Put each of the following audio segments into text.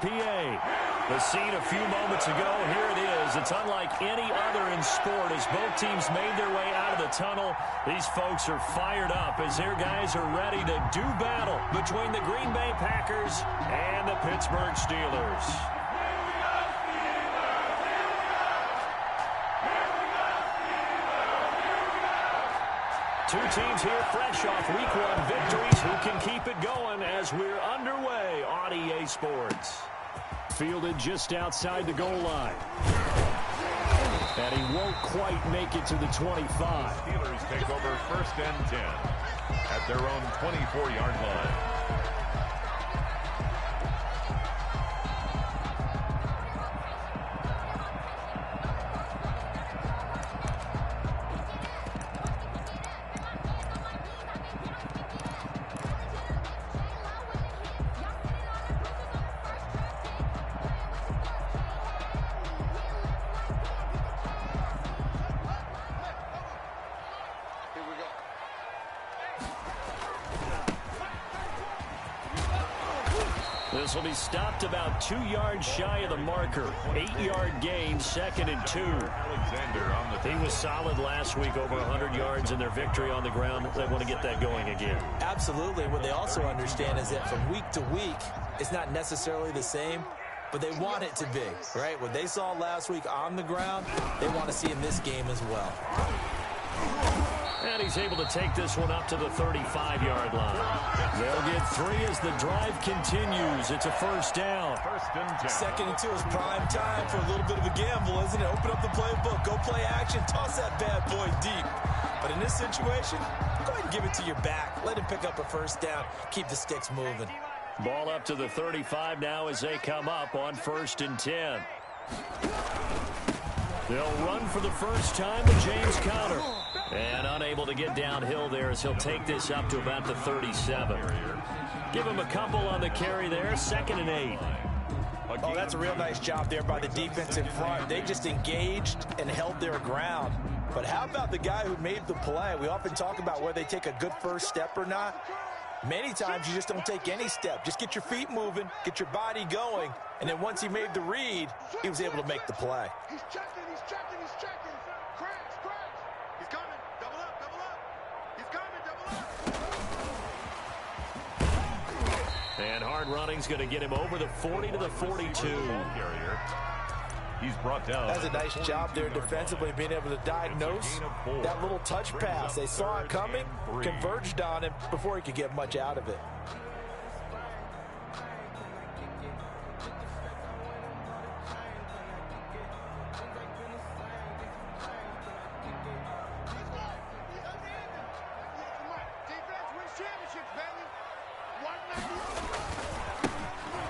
PA. The scene a few moments ago, here it is. It's unlike any other in sport as both teams made their way out of the tunnel. These folks are fired up as their guys are ready to do battle between the Green Bay Packers and the Pittsburgh Steelers. Two teams here fresh off Week 1 victories who can keep it going as we're underway on EA Sports. Fielded just outside the goal line. And he won't quite make it to the 25. Steelers take over 1st and 10 at their own 24-yard line. This will be stopped about 2 yards shy of the marker. 8-yard gain, 2nd and 2. Alexander on the He was solid last week, over 100 yards in their victory on the ground. They want to get that going again. Absolutely. What they also understand is that from week to week, it's not necessarily the same, but they want it to be, right? What they saw last week on the ground, they want to see in this game as well. And he's able to take this one up to the 35-yard line. They'll get 3 as the drive continues. It's a 1st down. 1st and 10. 2nd and 2 is prime time for a little bit of a gamble, isn't it? Open up the playbook, go play action, toss that bad boy deep. But in this situation, go ahead and give it to your back. Let him pick up a 1st down. Keep the sticks moving. Ball up to the 35 now as they come up on 1st and 10. They'll run for the first time with James Conner. And unable to get downhill there as he'll take this up to about the 37. Give him a couple on the carry there. 2nd and 8. Oh, that's a real nice job there by the defense in front. They just engaged and held their ground. But how about the guy who made the play? We often talk about whether they take a good first step or not. Many times you just don't take any step. Just get your feet moving, get your body going, and then once he made the read, he was able to make the play. He's checking, he's checking, he's checking. Cracks, cracks. He's coming. Double up, double up. He's coming, double up. And hard running's going to get him over the 40 to the 42. Carrier. He's brought down. That's a nice job there defensively, being able to diagnose that little touch pass. They saw it coming, converged on him before he could get much out of it.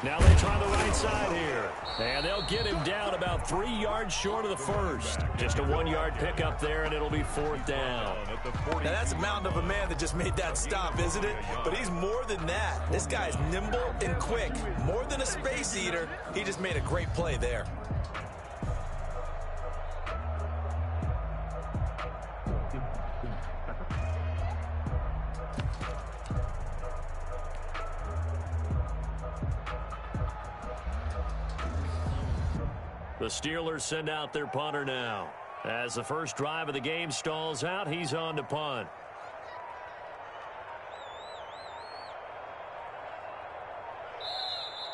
Now they try the right side here. And they'll get him down about 3 yards short of the 1st. Just a 1-yard pickup there, and it'll be 4th down. Now that's a mountain of a man that just made that stop, isn't it? But he's more than that. This guy's nimble and quick. More than a space eater. He just made a great play there. The Steelers send out their punter now. As the first drive of the game stalls out, he's on to punt.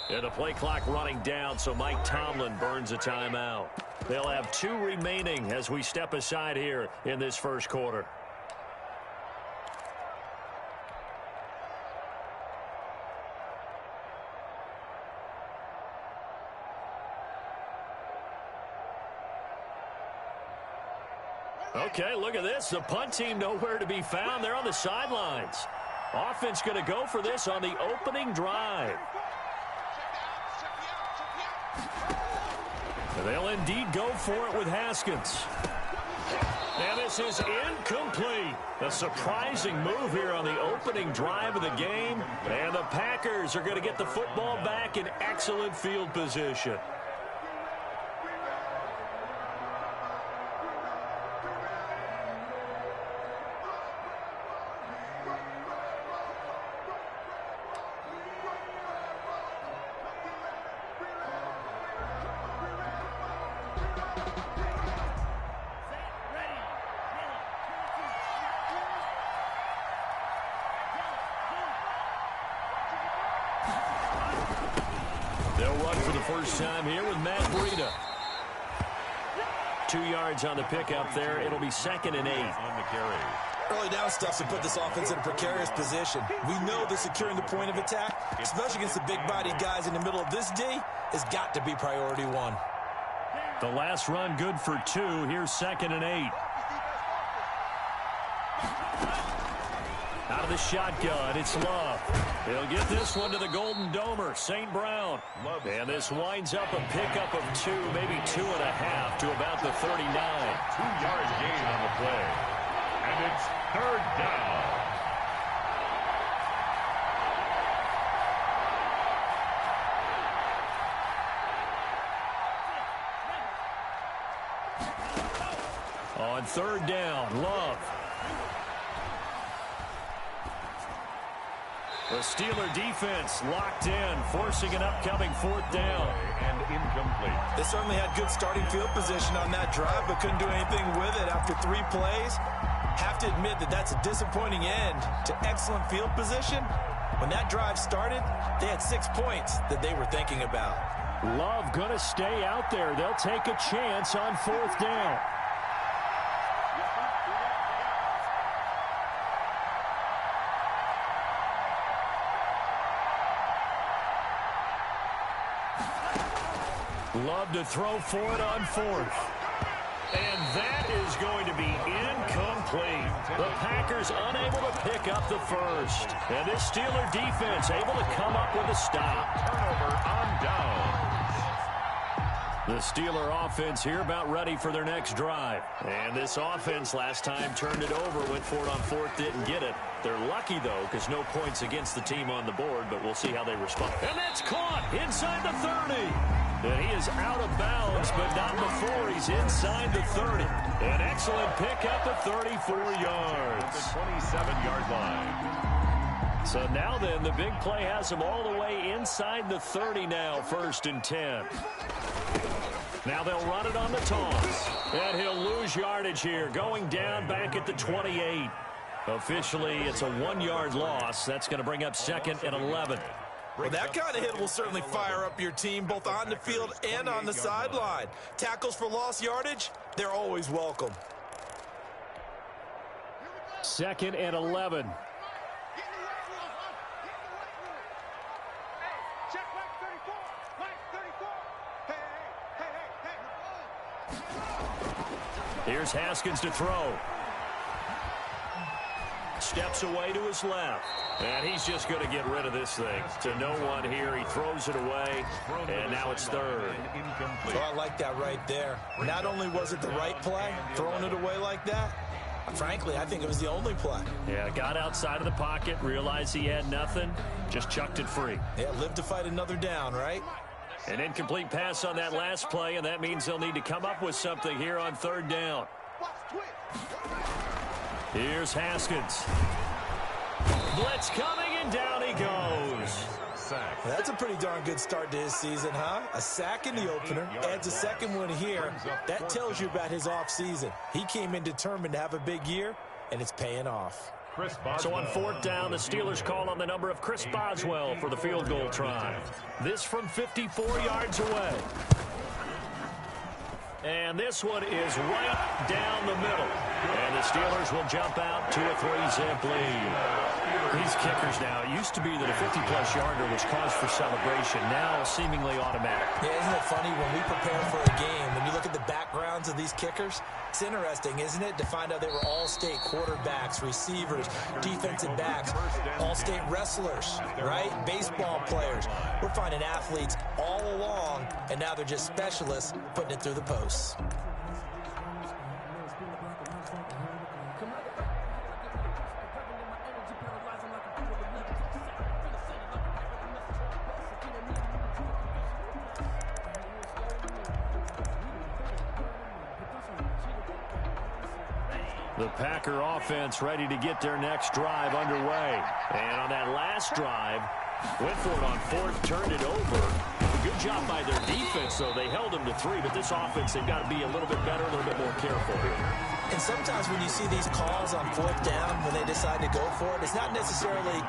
And the play clock running down, so Mike Tomlin burns a timeout. They'll have 2 remaining as we step aside here in this first quarter. Okay, look at this. The punt team nowhere to be found. They're on the sidelines. Offense going to go for this on the opening drive. They'll indeed go for it with Haskins. And this is incomplete. A surprising move here on the opening drive of the game. And the Packers are going to get the football back in excellent field position. They'll run for the first time here with Matt Breida. 2 yards on the pickup there. It'll be 2nd and 8. On the carry. Early down stuff to put this offense in a precarious position. We know that securing the point of attack, especially against the big-bodied guys in the middle of this D, has got to be priority 1. The last run good for 2. Here's 2nd and 8. Out of the shotgun, it's Love. He'll get this one to the Golden Domer, St. Brown. And this winds up a pickup of 2, maybe 2.5 to about the 39. 2-yard gain on the play. And it's 3rd down. On 3rd down, Love. The Steeler defense locked in, forcing an upcoming 4th down. And incomplete. They certainly had good starting field position on that drive, but couldn't do anything with it after 3 plays. Have to admit that that's a disappointing end to excellent field position. When that drive started, they had 6 points that they were thinking about. Love going to stay out there. They'll take a chance on 4th down. Love to throw for it on 4th. And that is going to be incomplete. The Packers unable to pick up the first. And this Steeler defense able to come up with a stop. Turnover on downs. The Steeler offense here about ready for their next drive. And this offense last time turned it over, went for it on 4th, didn't get it. They're lucky, though, because no points against the team on the board, but we'll see how they respond. And that's caught inside the 30. And he is out of bounds, but not before he's inside the 30. An excellent pickup of 34 yards. The 27-yard line. So now then, the big play has him all the way inside the 30 now, 1st and 10. Now they'll run it on the toss. And he'll lose yardage here, going down back at the 28. Officially, it's a 1-yard loss. That's going to bring up 2nd and 11. Well, that kind of hit will certainly fire up your team both on the field and on the sideline. Tackles for lost yardage, they're always welcome. 2nd and 11. Here's Haskins to throw. Steps away to his left. And he's just going to get rid of this thing. To no one here. He throws it away. And now it's 3rd. So I like that right there. Not only was it the right play, throwing it away like that, frankly, I think it was the only play. Yeah, got outside of the pocket, realized he had nothing, just chucked it free. Yeah, live to fight another down, right? An incomplete pass on that last play, and that means they'll need to come up with something here on 3rd down. Here's Haskins. Blitz coming, and down he goes. Sack. That's a pretty darn good start to his season, huh? A sack in the opener, adds a 2nd one here. That tells you about his offseason. He came in determined to have a big year, and it's paying off. So on 4th down, the Steelers call on the number of Chris Boswell for the field goal try. This from 54 yards away. And this one is right down the middle. And the Steelers will jump out to a 3-zip lead. These kickers now, it used to be that a 50-plus yarder was cause for celebration. Now seemingly automatic. Yeah, isn't it funny when we prepare for a game, when you look at the backgrounds of these kickers, it's interesting, isn't it, to find out they were all-state quarterbacks, receivers, defensive backs, all-state wrestlers, right? Baseball players. We're finding athletes all along, and now they're just specialists putting it through the posts. The Packer offense ready to get their next drive underway. And on that last drive, went for it on 4th, turned it over. Good job by their defense, though. They held them to 3, but this offense, they've got to be a little bit better, a little bit more careful here. And sometimes when you see these calls on fourth down, when they decide to go for it, it's not necessarily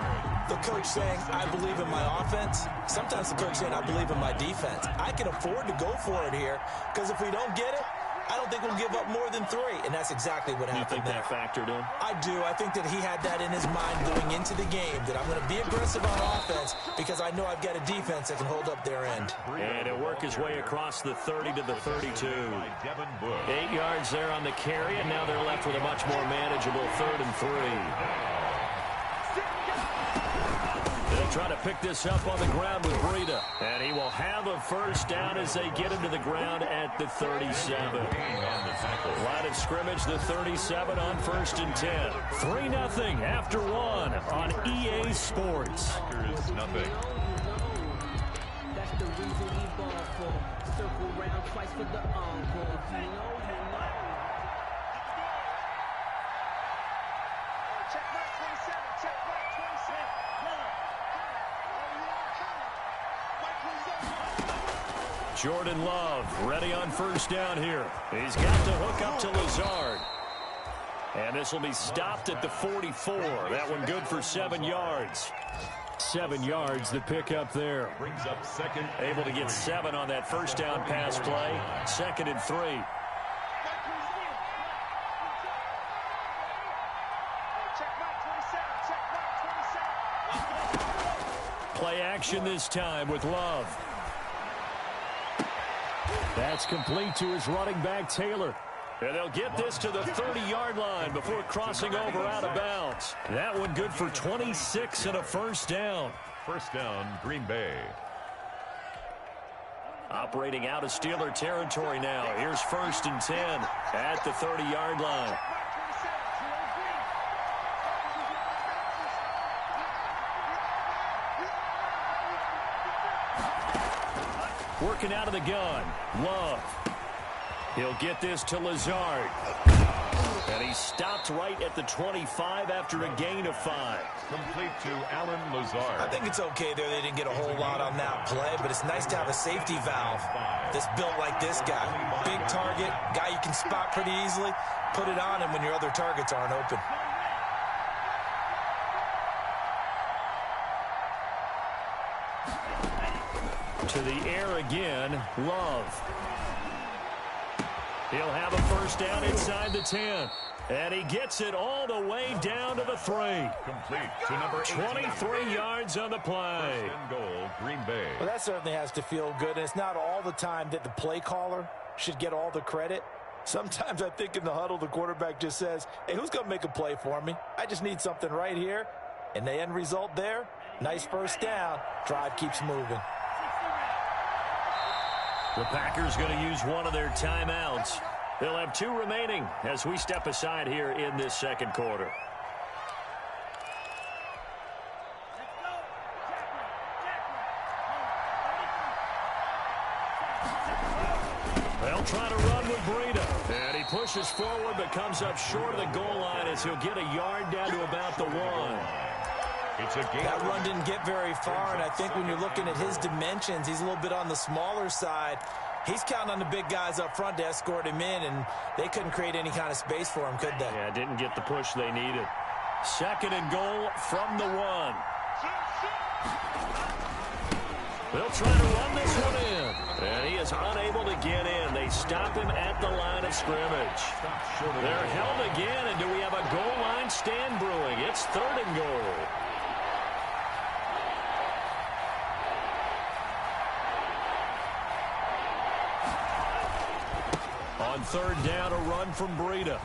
the coach saying, I believe in my offense. Sometimes the coach saying, I believe in my defense. I can afford to go for it here because if we don't get it, I don't think we'll give up more than 3. And that's exactly what happened there. You think that factored in? I do. I think that he had that in his mind going into the game, that I'm going to be aggressive on offense because I know I've got a defense that can hold up their end. And he'll work his way across the 30 to the 32. 8 yards there on the carry, and now they're left with a much more manageable 3rd and 3. They'll try to pick this up on the ground with Breida. And he will have a first down as they get into the ground at the 37. Line of scrimmage, the 37 on 1st and 10. 3-0 after 1 on EA Sports. Nothing. That's the reason we ball for. Circle round twice for the encore. You know. Check back 27. Check back 27. Jordan Love ready on first down here. He's got to hook up to Lazard. And this will be stopped at the 44. That one good for 7 yards. 7 yards the pickup there. Brings up second. Able to get 7 on that first down pass play. 2nd and 3. Play action this time with Love. That's complete to his running back, Taylor. And they'll get this to the 30-yard line before crossing over out of bounds. That one good for 26 and a first down. First down, Green Bay. Operating out of Steeler territory now. Here's 1st and 10 at the 30-yard line. Working out of the gun. Love. He'll get this to Lazard. And he stopped right at the 25 after a gain of 5. Complete to Alan Lazard. I think it's okay there. They didn't get a whole lot on that play, but it's nice to have a safety valve that's built like this guy. Big target, guy you can spot pretty easily. Put it on him when your other targets aren't open. To the air again, Love. He'll have a first down inside the 10. And he gets it all the way down to the 3. Complete to number 23 yards on the play. First and goal, Green Bay. Well, that certainly has to feel good, and it's not all the time that the play caller should get all the credit. Sometimes I think in the huddle, the quarterback just says, hey, who's going to make a play for me? I just need something right here. And the end result there, nice first down. Drive keeps moving. The Packers going to use one of their timeouts. They'll have 2 remaining as we step aside here in this second quarter. They'll try to run with Breida. And he pushes forward but comes up short of the goal line as he'll get a yard down to about the 1. It's a game. That run didn't get very far, and I think when you're looking at his dimensions, he's a little bit on the smaller side. He's counting on the big guys up front to escort him in, and they couldn't create any kind of space for him, could they? Yeah, didn't get the push they needed. 2nd and goal from the 1. They'll try to run this one in. And he is unable to get in. They stop him at the line of scrimmage. They're held again, and do we have a goal line stand brewing? It's 3rd and goal. On 3rd down, a run from Breida.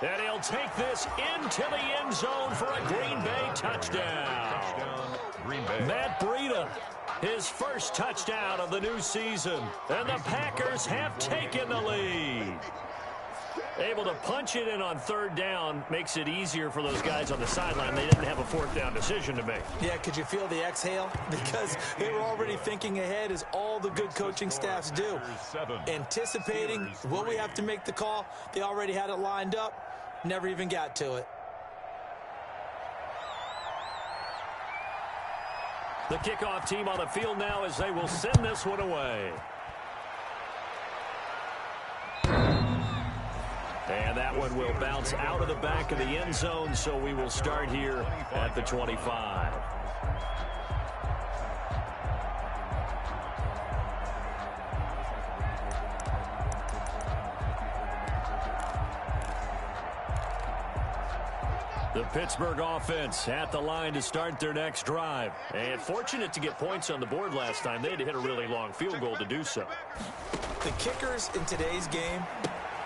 And he'll take this into the end zone for a Green Bay touchdown. Green Bay. Matt Breida, his first touchdown of the new season. And the Packers have taken the lead. Able to punch it in on 3rd down makes it easier for those guys on the sideline. They didn't have a 4th down decision to make. Yeah, could you feel the exhale? Because they were already thinking ahead, as all the good coaching staffs do. Anticipating, will we have to make the call? They already had it lined up, never even got to it. The kickoff team on the field now as they will send this one away. And that one will bounce out of the back of the end zone, so we will start here at the 25. The Pittsburgh offense at the line to start their next drive. And fortunate to get points on the board last time. They had to hit a really long field goal to do so. The kickers in today's game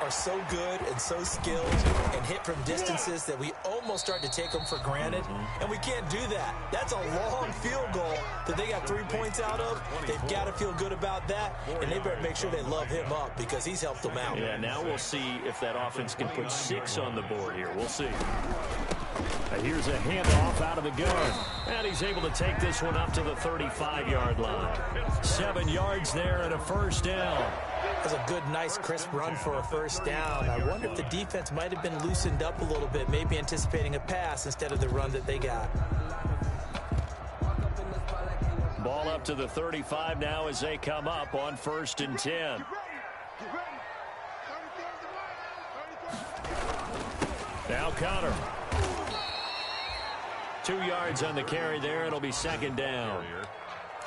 are so good and so skilled and hit from distances that we almost start to take them for granted, and we can't do that. That's a long field goal that they got 3 points out of. They've got to feel good about that, and they better make sure they love him up because he's helped them out. Yeah, now we'll see if that offense can put 6 on the board here. We'll see. Here's a handoff out of the gun, and he's able to take this one up to the 35-yard line. 7 yards there and a first down. That's a good, nice, crisp run for a first down. I wonder if the defense might have been loosened up a little bit, maybe anticipating a pass instead of the run that they got. Ball up to the 35 now as they come up on 1st and 10. Now Connor. 2 yards on the carry there. It'll be 2nd down.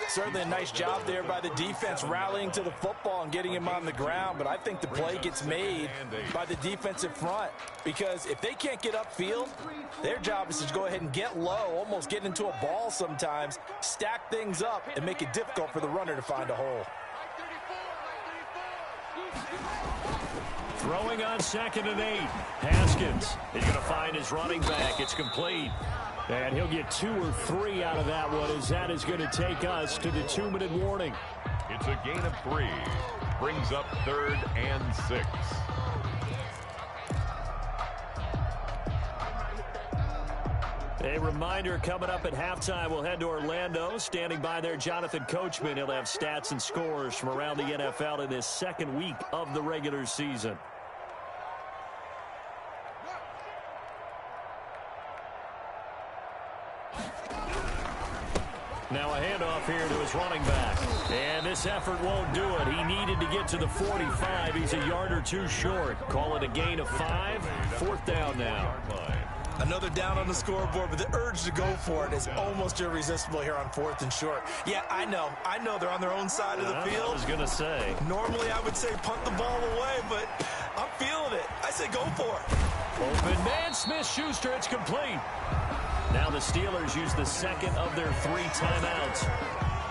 Certainly a nice job there by the defense rallying to the football and getting him on the ground, but I think the play gets made by the defensive front because if they can't get upfield, their job is to go ahead and get low, almost get into a ball sometimes, stack things up, and make it difficult for the runner to find a hole. Throwing on 2nd and 8. Haskins is going to find his running back. It's complete. And he'll get 2 or 3 out of that one as that is going to take us to the 2-minute warning. It's a gain of 3. Brings up 3rd and 6. A reminder coming up at halftime, we'll head to Orlando. Standing by there, Jonathan Coachman. He'll have stats and scores from around the NFL in this 2nd week of the regular season. Now a handoff here to his running back. And this effort won't do it. He needed to get to the 45. He's a yard or 2 short. Call it a gain of 5. 4th down now. Another down on the scoreboard, but the urge to go for it is almost irresistible here on 4th and short. Yeah, I know they're on their own side of the field. I was going to say. Normally I would say punt the ball away, but I'm feeling it. I say go for it. Open man, Smith-Schuster, it's complete. Now the Steelers use the 2nd of their 3 timeouts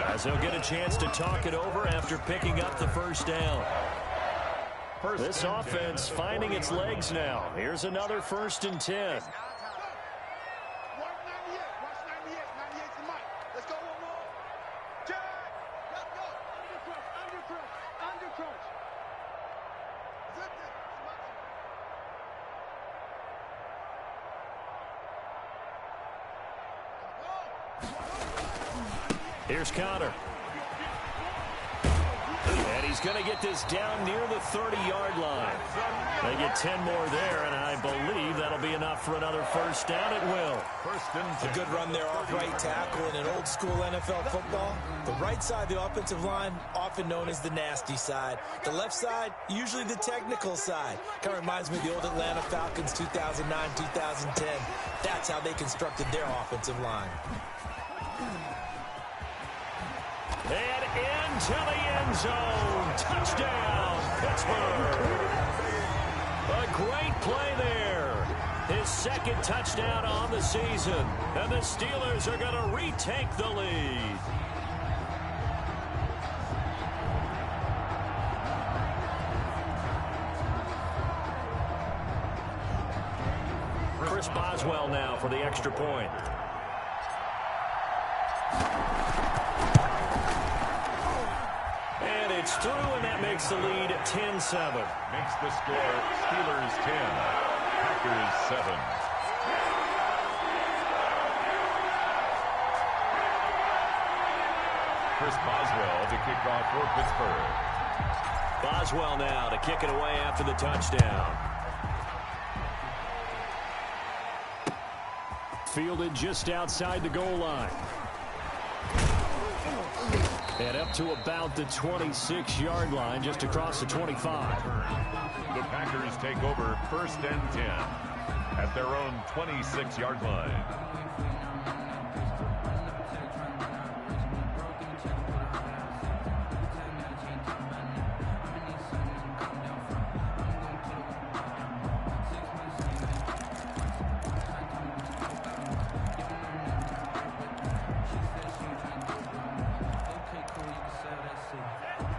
as they'll get a chance to talk it over after picking up the 1st down. This offense finding its legs now. Here's another 1st and 10. Here's Connor. And he's going to get this down near the 30-yard line. They get 10 more there, and I believe that'll be enough for another 1st down. It will. 1st and 10. A good run there off right tackle in an old-school NFL football. The right side, the offensive line, often known as the nasty side. The left side, usually the technical side. Kind of reminds me of the old Atlanta Falcons 2009, 2010. That's how they constructed their offensive line. And into the end zone. Touchdown, Pittsburgh. A great play there. His 2nd touchdown on the season. And the Steelers are going to retake the lead. Chris Boswell now for the extra point. And it's through, and that makes the lead 10-7. Makes the score Steelers 10, Packers 7. Chris Boswell to kick off for Pittsburgh. Boswell now to kick it away after the touchdown. Fielded just outside the goal line. And up to about the 26-yard line, just across the 25. The Packers take over 1st and 10 at their own 26-yard line.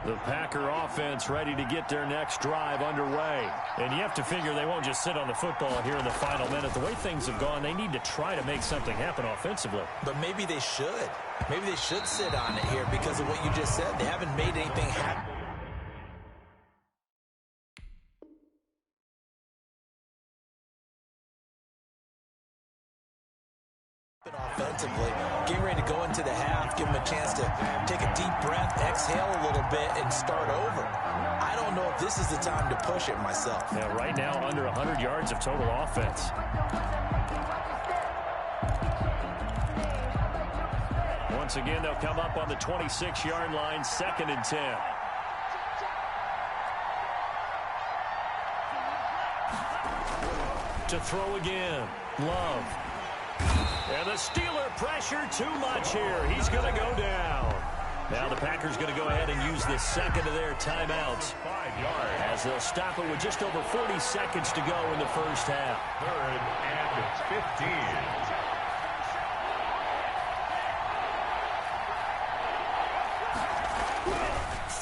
The Packer offense ready to get their next drive underway. And you have to figure they won't just sit on the football here in the final minute. The way things have gone, they need to try to make something happen offensively. But maybe they should. Maybe they should sit on it here because of what you just said. They haven't made anything happen. Offensively, getting ready to go into the half, give them a chance to take a deep breath, exhale a little bit, and start over. I don't know if this is the time to push it myself. Yeah, right now, under 100 yards of total offense. Once again, they'll come up on the 26-yard line, 2nd and 10. To throw again, Love. And the Steeler pressure too much here. He's going to go down. Now the Packers going to go ahead and use the second of their timeouts 5 yards. as they'll stop it with just over 40 seconds to go in the first half. 3rd and 15.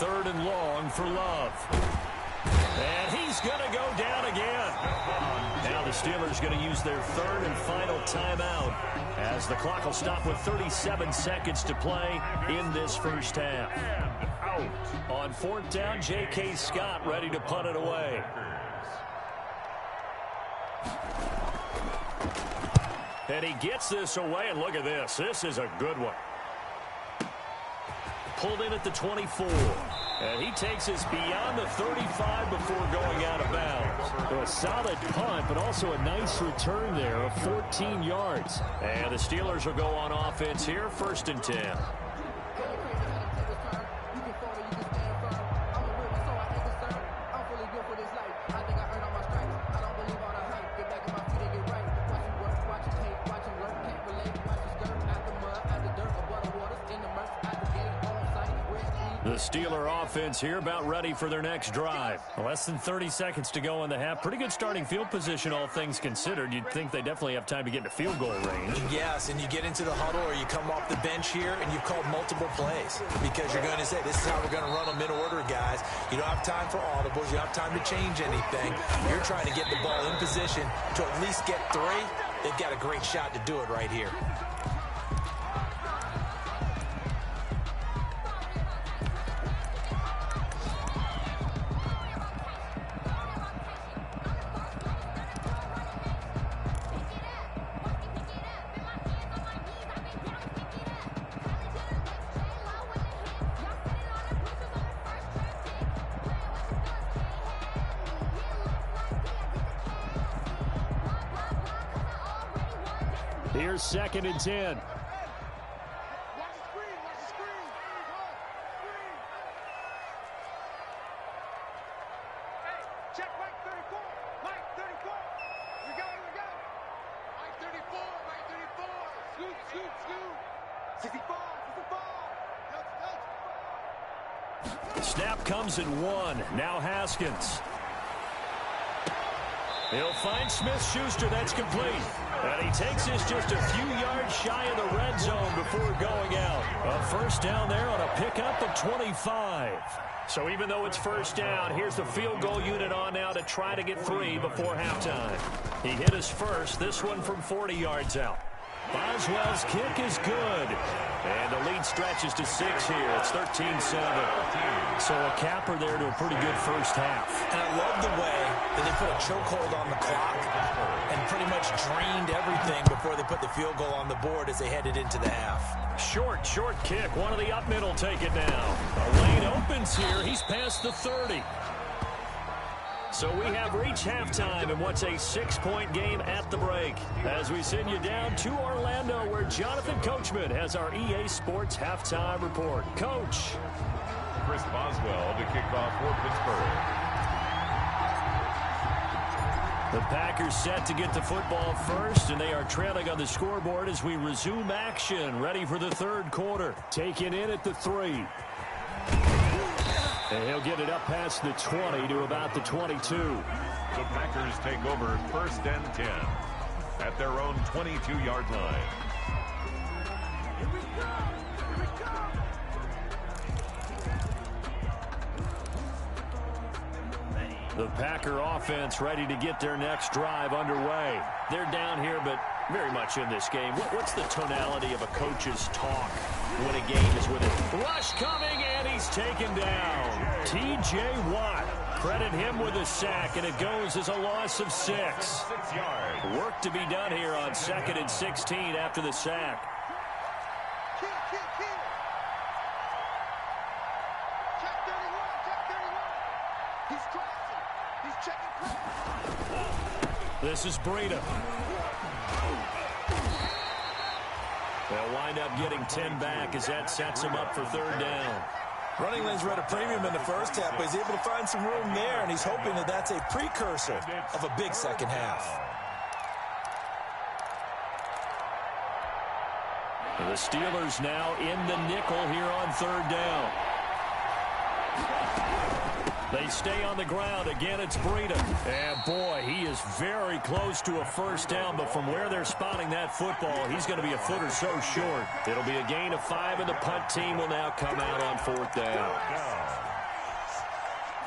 3rd and long for Love. And he's going to go down again. Now the Steelers going to use their 3rd and final timeout as the clock will stop with 37 seconds to play in this first half. And out. On 4th down, J.K. Scott ready to punt it away. And he gets this away, and look at this. This is a good one. Pulled in at the 24. And he takes us beyond the 35 before going out of bounds. So a solid punt, but also a nice return there of 14 yards. And the Steelers will go on offense here, 1st and 10. The Steeler offense here about ready for their next drive. Less than 30 seconds to go in the half. Pretty good starting field position, all things considered. You'd think they definitely have time to get into field goal range. Yes, and you get into the huddle or you come off the bench here and you've called multiple plays because you're going to say, this is how we're going to run them in order, guys. You don't have time for audibles. You don't have time to change anything. You're trying to get the ball in position to at least get 3. They've got a great shot to do it right here. Here's 2nd and 10. Watch the screen, watch the screen. Hey, check Mike 34. Mike 34. We got it, we got it. Mike 34, Mike 34. Scoot, scoot, scoot. 65, 65. The snap comes at 1. Now Haskins. He'll find Smith-Schuster. That's complete. And he takes this just a few yards shy of the red zone before going out. A 1st down there on a pickup of 25. So even though it's 1st down, here's the field goal unit on now to try to get 3 before halftime. He hit his first, this one from 40 yards out. Boswell's kick is good. And the lead stretches to 6 here. It's 13-7. So a capper there to a pretty good first half. And I love the way that they put a chokehold on the clock and pretty much drained everything before they put the field goal on the board as they headed into the half. Short kick. One of the up middle take it now. A lane opens here. He's past the 30. So we have reached halftime in what's a 6-point game at the break. As we send you down to Orlando, where Jonathan Coachman has our EA Sports halftime report. Coach. Chris Boswell to kick off for Pittsburgh. The Packers set to get the football first, and they are trailing on the scoreboard as we resume action, ready for the third quarter. Taken in at the 3. And he'll get it up past the 20 to about the 22. The Packers take over 1st and 10 at their own 22-yard line. Here we go! Here we go! The Packer offense ready to get their next drive underway. They're down here, but very much in this game. What's the tonality of a coach's talk when a game is with it? Rush coming, and he's taken down. T.J. Watt. Credit him with a sack, and it goes as a loss of 6. 6 yards. Work to be done here on 2nd and 16 after the sack. Kill! Check 31! He's crossing! He's checking pressure! This is Breida. They'll wind up getting 10 back as that sets him up for 3rd down. Running lanes were at a premium in the first half, but he's able to find some room there, and he's hoping that that's a precursor of a big second half. The Steelers now in the nickel here on 3rd down. They stay on the ground. Again, it's Breida. And, boy, he is very close to a 1st down, but from where they're spotting that football, he's going to be a foot or so short. It'll be a gain of 5, and the punt team will now come out on 4th down.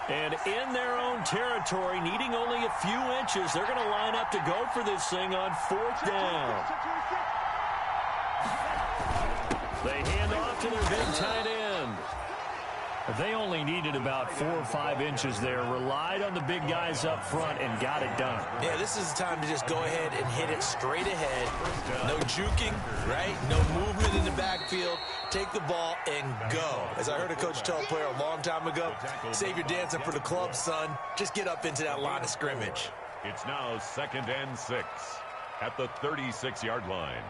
And in their own territory, needing only a few inches, they're going to line up to go for this thing on 4th down. They hand off to their big tight end. They only needed about 4 or 5 inches there, relied on the big guys up front, and got it done. Yeah, this is the time to just go ahead and hit it straight ahead. No juking, right? No movement in the backfield. Take the ball and go. As I heard a coach tell a player a long time ago, save your dancing for the club, son. Just get up into that line of scrimmage. It's now 2nd and 6 at the 36-yard line.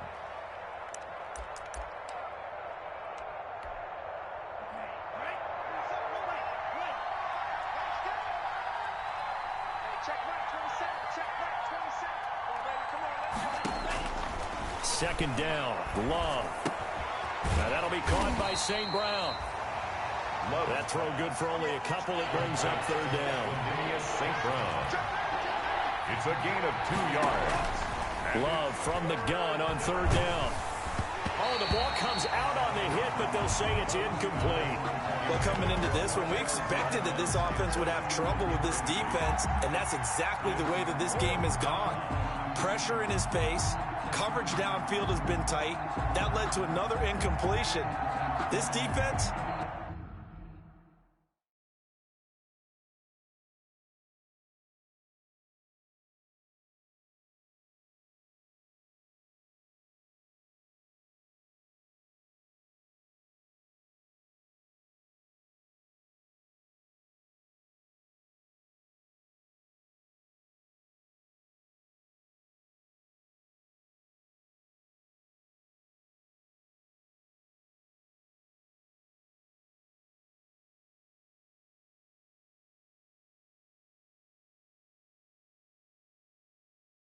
Second down, Love. Now that'll be caught by St. Brown. That throw good for only a couple. It brings up 3rd down. St. Brown. It's a gain of 2 yards. Love from the gun on 3rd down. Oh, the ball comes out on the hit, but they'll say it's incomplete. Well, coming into this one, we expected that this offense would have trouble with this defense, and that's exactly the way that this game has gone. Pressure in his pace. Coverage downfield has been tight. That led to another incompletion. This defense...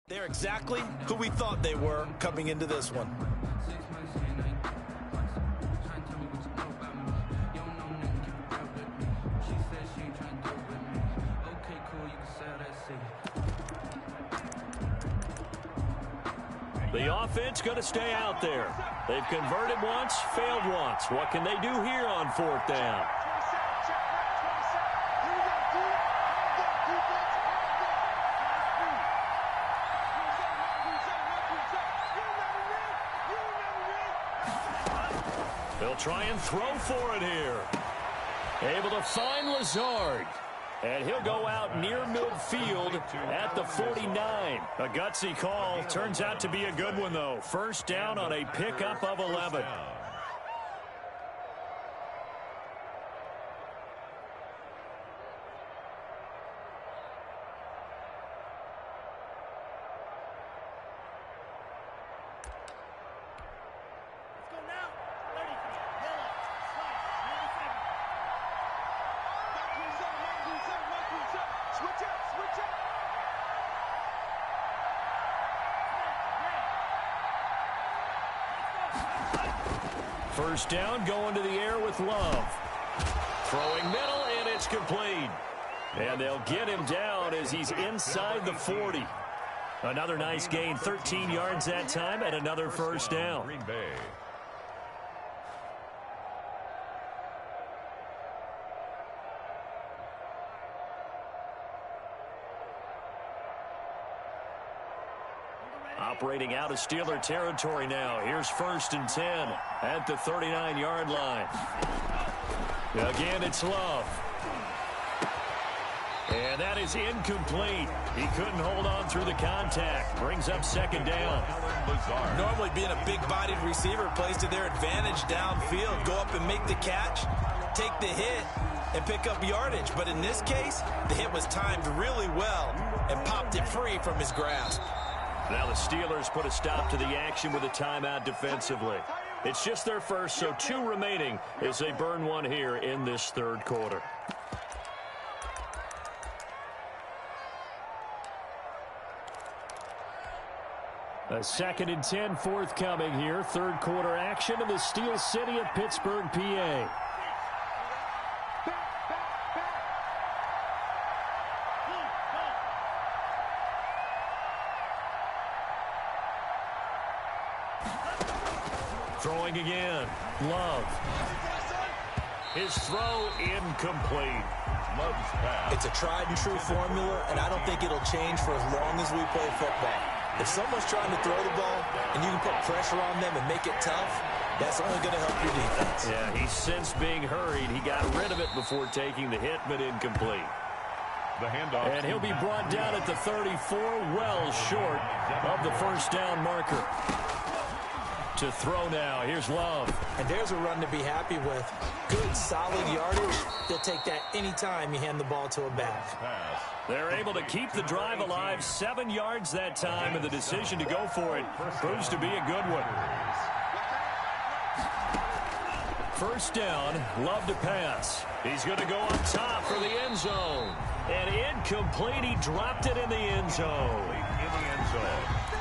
They're exactly who we thought they were coming into this one. The offense going to stay out there. They've converted once, failed once. What can they do here on 4th down? They'll try and throw for it here. Able to find Lazard. And he'll go out near midfield at the 49. A gutsy call. Turns out to be a good one, though. 1st down on a pickup of 11. Switch up, switch up. First down, going to the air with Love. Throwing middle, and it's complete. And they'll get him down as he's inside the 40. Another nice gain, 13 yards that time, and another first down. Green Bay. Operating out of Steeler territory now. Here's 1st and 10 at the 39-yard line. Again, it's Love. And that is incomplete. He couldn't hold on through the contact. Brings up 2nd down. Normally being a big-bodied receiver plays to their advantage downfield. Go up and make the catch, take the hit, and pick up yardage. But in this case, the hit was timed really well and popped it free from his grasp. Now the Steelers put a stop to the action with a timeout defensively. It's just their first, so 2 remaining as they burn one here in this 3rd quarter. A 2nd and 10 forthcoming here. 3rd quarter action in the Steel City of Pittsburgh, PA. Throwing again. Love. His throw incomplete. Love's pass. It's a tried-and-true formula, and I don't think it'll change for as long as we play football. If someone's trying to throw the ball and you can put pressure on them and make it tough, that's only going to help your defense. Yeah, he's since being hurried. He got rid of it before taking the hit, but incomplete. The handoff. And he'll be brought down at the 34, well short of the 1st down marker. To throw now. Here's Love. And there's a run to be happy with. Good, solid yardage. They'll take that anytime you hand the ball to a back. They're able to keep the drive alive. 7 yards that time, and the decision to go for it proves to be a good one. 1st down, Love to pass. He's going to go up top for the end zone. And incomplete. He dropped it in the end zone.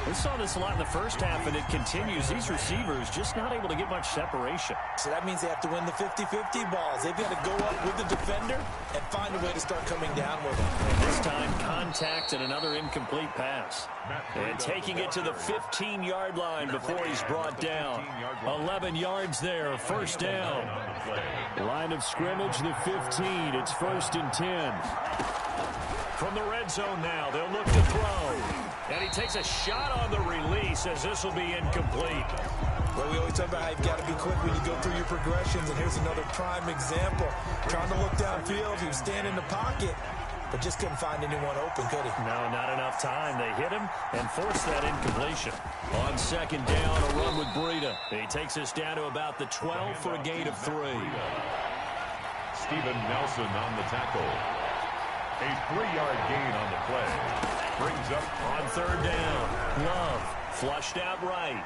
We saw this a lot in the first half, and it continues. These receivers just not able to get much separation. So that means they have to win the 50-50 balls. They've got to go up with the defender and find a way to start coming down with him. And this time, contact and another incomplete pass. And taking it to the 15-yard line before he's brought down. 11 yards there, 1st down. Line of scrimmage, the 15. It's 1st and 10. From the red zone now, they'll look to throw. And he takes a shot on the release as this will be incomplete. Well, we always talk about how you've got to be quick when you go through your progressions, and here's another prime example. Trying to look downfield, he was standing in the pocket, but just couldn't find anyone open, could he? No, not enough time. They hit him and forced that incompletion. On 2nd down, a run with Breida. He takes us down to about the 12 for a gain of 3. Steven Nelson on the tackle. A 3-yard gain on the play. Brings up on 3rd down. Love flushed out right.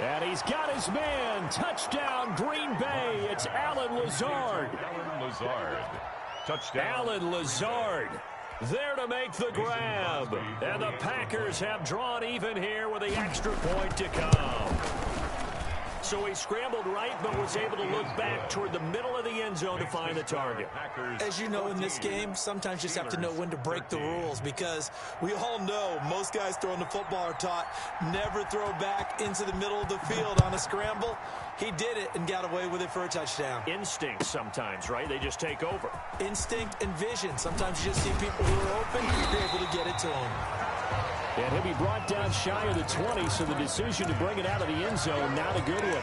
And he's got his man. Touchdown, Green Bay. It's Allen Lazard. Allen Lazard. Touchdown. Allen Lazard there to make the grab. And the Packers have drawn even here with the extra point to come. So he scrambled right, but was able to look back toward the middle of the end zone to find the target. As you know, in this game, sometimes you just have to know when to break the rules, because we all know most guys throwing the football are taught never throw back into the middle of the field on a scramble. He did it and got away with it for a touchdown. Instinct sometimes, right? They just take over. Instinct and vision. Sometimes you just see people who are open, you're able to get it to them. And he'll be brought down shy of the 20, so the decision to bring it out of the end zone, not a good one.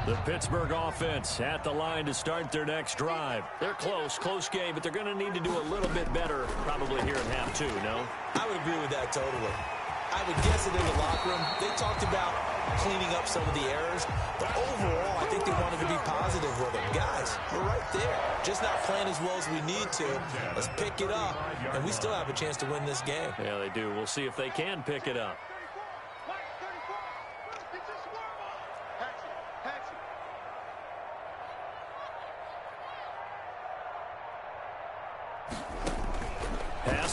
The Pittsburgh offense at the line to start their next drive. They're close game, but they're going to need to do a little bit better probably here in half 2, no? I would agree with that totally. I would guess that in the locker room, they talked about cleaning up some of the errors, but overall, I think they wanted to be positive with them. Guys, we're right there. Just not playing as well as we need to. Let's pick it up, and we still have a chance to win this game. Yeah, they do. We'll see if they can pick it up.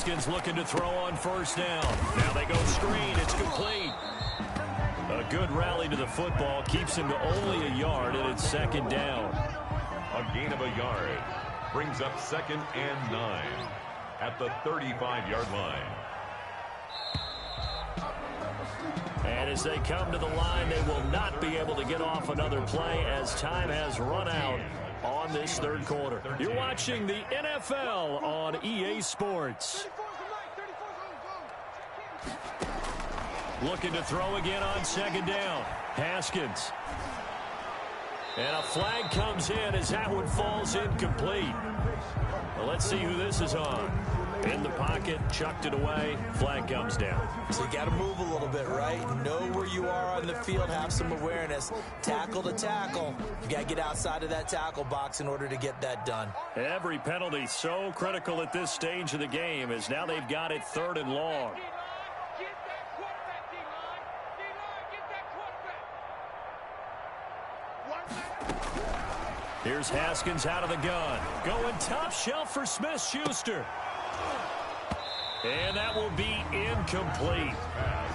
Haskins looking to throw on first down. Now they go screen. It's complete. A good rally to the football keeps him to only a yard, and it's second down. A gain of a yard brings up 2nd and 9 at the 35-yard line. And as they come to the line, they will not be able to get off another play as time has run out on this third quarter. You're watching the NFL on EA Sports. Looking to throw again on second down. Haskins. And a flag comes in as that one falls incomplete. Well, let's see who this is on. In the pocket, chucked it away, flag comes down. So you got to move a little bit, right? Know where you are on the field, have some awareness. Tackle to tackle. You got to get outside of that tackle box in order to get that done. Every penalty so critical at this stage of the game as now they've got it 3rd and long. Here's Haskins out of the gun. Going top shelf for Smith-Schuster. And that will be incomplete.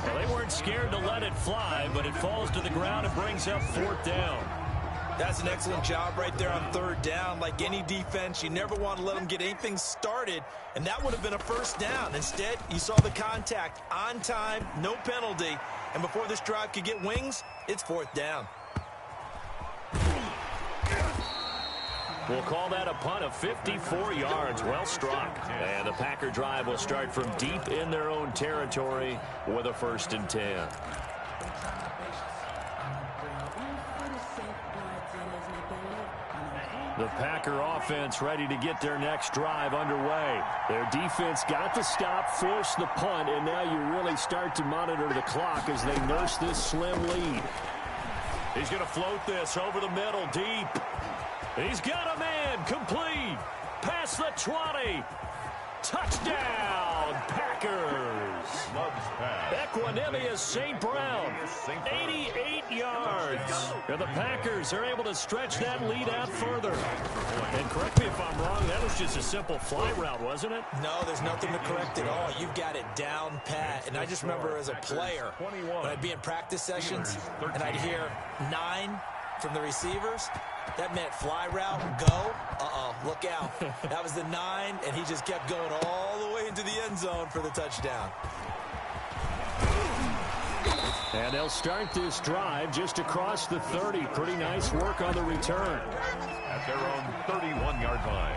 Well, they weren't scared to let it fly, but it falls to the ground and brings up 4th down. That's an excellent job right there on 3rd down. Like any defense, you never want to let them get anything started, and that would have been a first down. Instead, you saw the contact on time, no penalty, and before this drive could get wings, it's 4th down. We'll call that a punt of 54 yards. Well struck. And the Packer drive will start from deep in their own territory with a 1st and 10. The Packer offense ready to get their next drive underway. Their defense got the stop, forced the punt, and now you really start to monitor the clock as they nurse this slim lead. He's going to float this over the middle, deep. He's got a man, complete, past the 20, touchdown, Packers. Equanimous St. Brown, 88 yards. And the Packers are able to stretch that lead out further. And correct me if I'm wrong, that was just a simple fly route, wasn't it? No, there's nothing to correct at all. You've got it down pat. And I just remember as a player, when I'd be in practice sessions, and I'd hear 9 from the receivers, that meant fly route, go. Look out. That was the 9, and he just kept going all the way into the end zone for the touchdown. And they'll start this drive just across the 30. Pretty nice work on the return. At their own 31-yard line.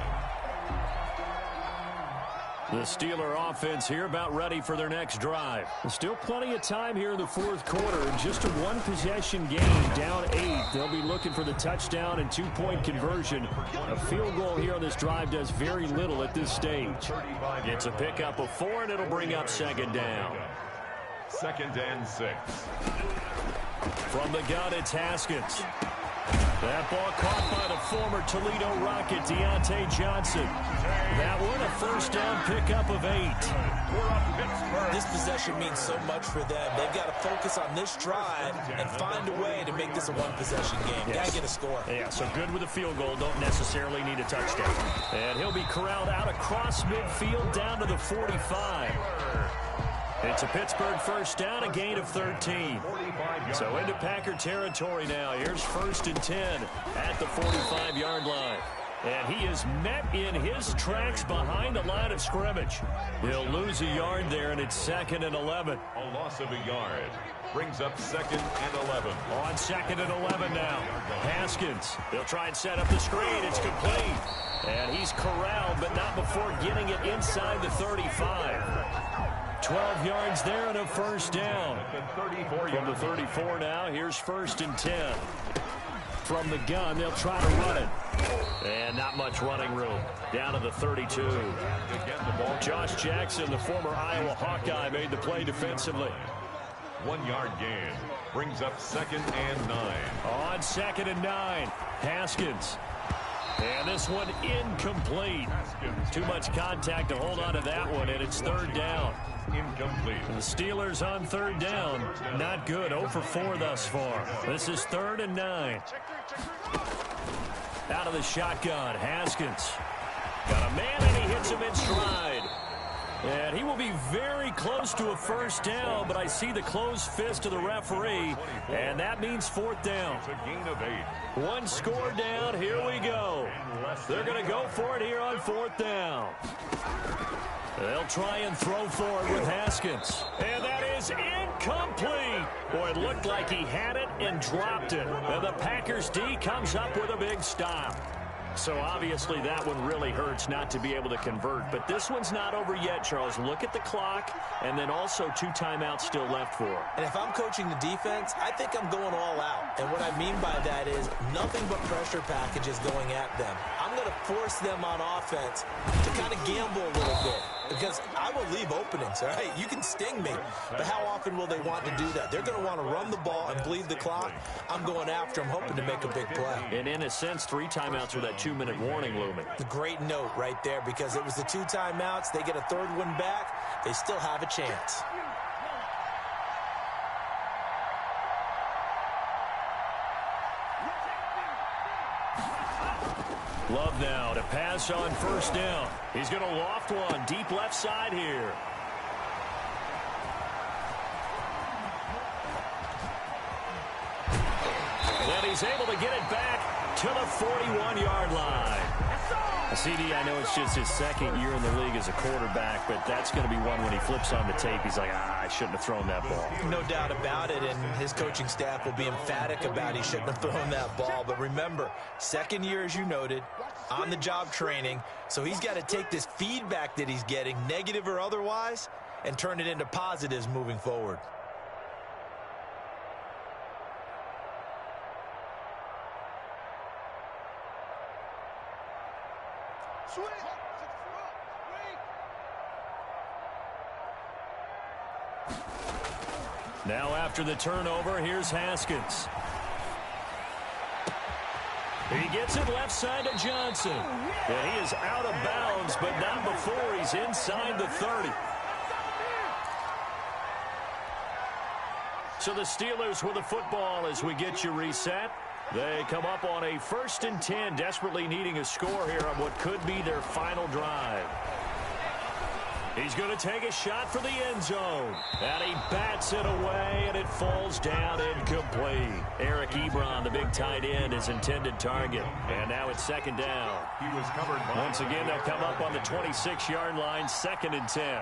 The Steeler offense here about ready for their next drive. There's still plenty of time here in the 4th quarter. Just a one-possession game, down 8. They'll be looking for the touchdown and 2-point conversion. A field goal here on this drive does very little at this stage. It's a pickup of 4, and it'll bring up 2nd down. 2nd and 6. From the gun, it's Haskins. That ball caught by the former Toledo Rocket, Deontay Johnson. That one, a 1st down pickup of 8. This possession means so much for them. They've got to focus on this drive and find a way to make this a one-possession game. Yes. Got to get a score. Yeah, so good with a field goal. Don't necessarily need a touchdown. And he'll be corralled out across midfield down to the 45. It's a Pittsburgh 1st down, a gain of 13. So into Packer territory now. Here's 1st and 10 at the 45-yard line. And he is met in his tracks behind the line of scrimmage. He'll lose a yard there, and it's 2nd and 11. A loss of a yard brings up 2nd and 11. On 2nd and 11 now. Haskins. They'll try and set up the screen. It's complete. And he's corralled, but not before getting it inside the 35. 12 yards there and a 1st down. From the 34 now, here's 1st and 10. From the gun, they'll try to run it. And not much running room. Down to the 32. Josh Jackson, the former Iowa Hawkeye, made the play defensively. 1-yard gain brings up 2nd and 9. On 2nd and 9, Haskins. And this one incomplete. Too much contact to hold on to that one, and it's 3rd down. Incomplete. The Steelers on 3rd down. Not good. 0 for 4 thus far. This is 3rd and 9. Out of the shotgun, Haskins. Got a man, and he hits him in stride. And he will be very close to a first down, but I see the closed fist of the referee, and that means fourth down. It's a gain of 8. One score down. Here we go. They're going to go for it here on fourth down. They'll try and throw for it with Haskins. And that is incomplete. Boy, it looked like he had it and dropped it. And the Packers D comes up with a big stop. So obviously that one really hurts not to be able to convert. But this one's not over yet, Charles. Look at the clock, and then also 2 timeouts still left for him. And if I'm coaching the defense, I think I'm going all out. And what I mean by that is nothing but pressure packages going at them. I'm going to force them on offense to kind of gamble a little bit, because I will leave openings, all right? You can sting me, but how often will they want to do that? They're going to want to run the ball and bleed the clock. I'm going after them, hoping to make a big play. And in a sense, 3 timeouts with that 2-minute warning looming. A great note right there, because it was the 2 timeouts. They get a third one back. They still have a chance. Love now to pass on first down. He's going to loft one deep left side here. And he's able to get it back to the 41-yard line. CD, I know it's just his second year in the league as a quarterback, but that's going to be one when he flips on the tape. He's like, I shouldn't have thrown that ball. No doubt about it, and his coaching staff will be emphatic about he shouldn't have thrown that ball. But remember, second year, as you noted, on-the-job training, so he's got to take this feedback that he's getting, negative or otherwise, and turn it into positives moving forward. Now after the turnover, here's Haskins. He gets it left side to Johnson. And he is out of bounds, but not before he's inside the 30. So the Steelers with the football as we get you reset. They come up on a 1st and 10, desperately needing a score here on what could be their final drive. He's going to take a shot for the end zone. And he bats it away, and it falls down incomplete. Eric Ebron, the big tight end, his intended target. And now it's 2nd down. He was covered by Once again, they'll come up on the 26-yard line, 2nd and 10.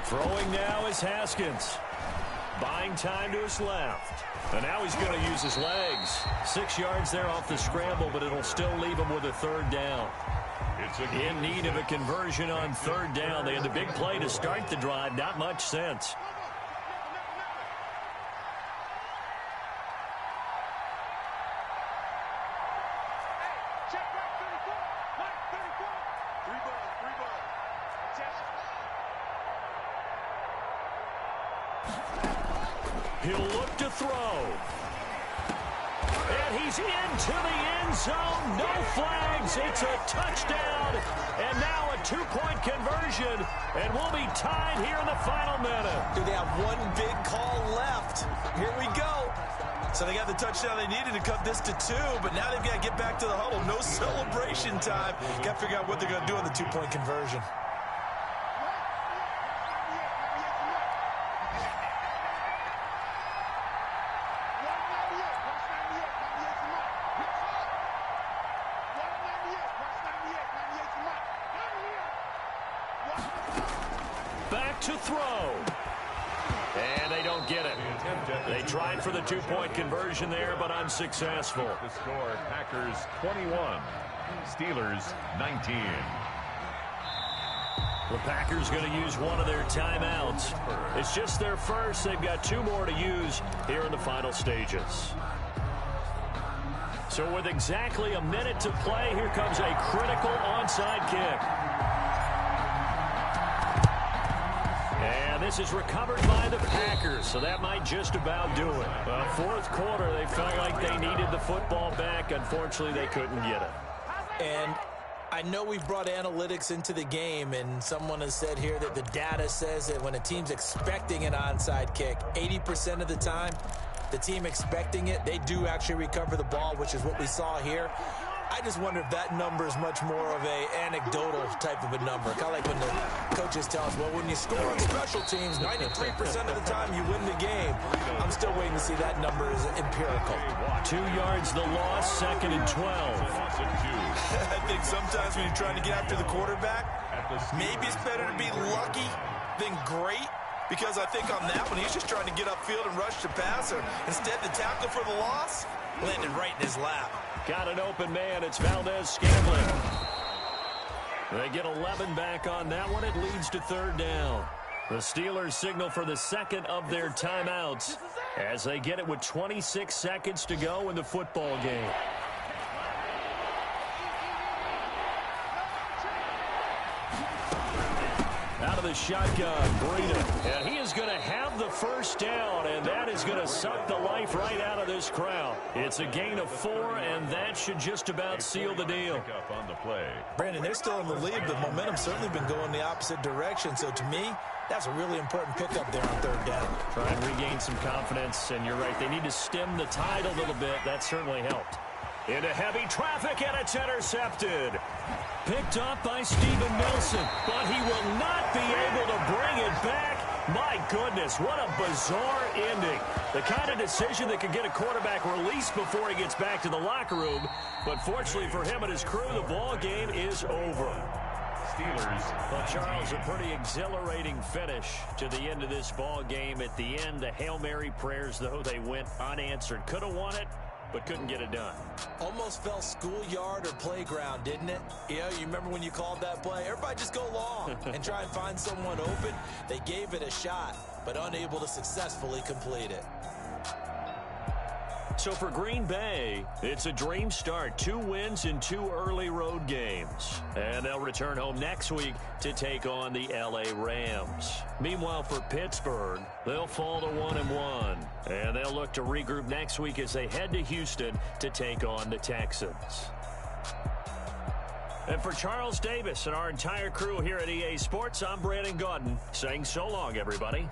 Throwing now is Haskins. Buying time to his left. And now he's going to use his legs. 6 yards there off the scramble, but it'll still leave him with a 3rd down. In need of a conversion on 3rd down. They had the big play to start the drive. Not much sense. He'll look to throw. And he's into the end zone. No flags. It's a touchdown. And now a 2-point conversion. And we'll be tied here in the final minute. Do they have one big call left? Here we go. So they got the touchdown they needed to cut this to 2, but now they've got to get back to the huddle. No celebration time. Got to figure out what they're going to do on the 2-point conversion. Back to throw. And they don't get it. They tried for the 2-point conversion there, but unsuccessful. The score, Packers 21, Steelers 19. The Packers going to use one of their timeouts. It's just their first. They've got 2 more to use here in the final stages. So with exactly a minute to play, here comes a critical onside kick. And this is recovered by the Packers, so that might just about do it. 4th quarter, they felt like they needed the football back. Unfortunately, they couldn't get it. And I know we've brought analytics into the game, and someone has said here that the data says that when a team's expecting an onside kick, 80% of the time, the team expecting it, they do actually recover the ball, which is what we saw here. I just wonder if that number is much more of a anecdotal type of a number. Kind of like when the coaches tell us, well, when you score on special teams, 93% of the time you win the game. I'm still waiting to see that number is empirical. 2 yards the loss, 2nd and 12. I think sometimes when you're trying to get after the quarterback, maybe it's better to be lucky than great. Because I think on that one, he's just trying to get upfield and rush the passer. Instead, the tackle for the loss landed right in his lap. Got an open man. It's Valdez-Scantling. They get 11 back on that one. It leads to 3rd down. The Steelers signal for the second of their timeouts as they get it with 26 seconds to go in the football game. Out of the shotgun, Breida. And he is going to have the first down, and that is going to suck the life right out of this crowd. It's a gain of 4, and that should just about seal the deal. On the play. Brandon, they're still in the lead, but momentum's certainly been going the opposite direction. So to me, that's a really important pickup there on 3rd down. Try and regain some confidence, and you're right. They need to stem the tide a little bit. That certainly helped. Into heavy traffic, and it's intercepted. Picked up by Steven Nelson, but he will not be able to bring it back. My goodness, what a bizarre ending. The kind of decision that could get a quarterback released before he gets back to the locker room. But fortunately for him and his crew, the ball game is over. Steelers. Well, Charles, a pretty exhilarating finish to the end of this ball game. At the end, the Hail Mary prayers, though, they went unanswered. Could have won it, but couldn't get it done. Almost felt schoolyard or playground, didn't it? You know, you remember when you called that play? Everybody just go long and try and find someone open. They gave it a shot, but unable to successfully complete it. So for Green Bay, it's a dream start. 2 wins in 2 early road games. And they'll return home next week to take on the LA Rams. Meanwhile, for Pittsburgh, they'll fall to 1-1. And they'll look to regroup next week as they head to Houston to take on the Texans. And for Charles Davis and our entire crew here at EA Sports, I'm Brandon Gaudin saying so long, everybody.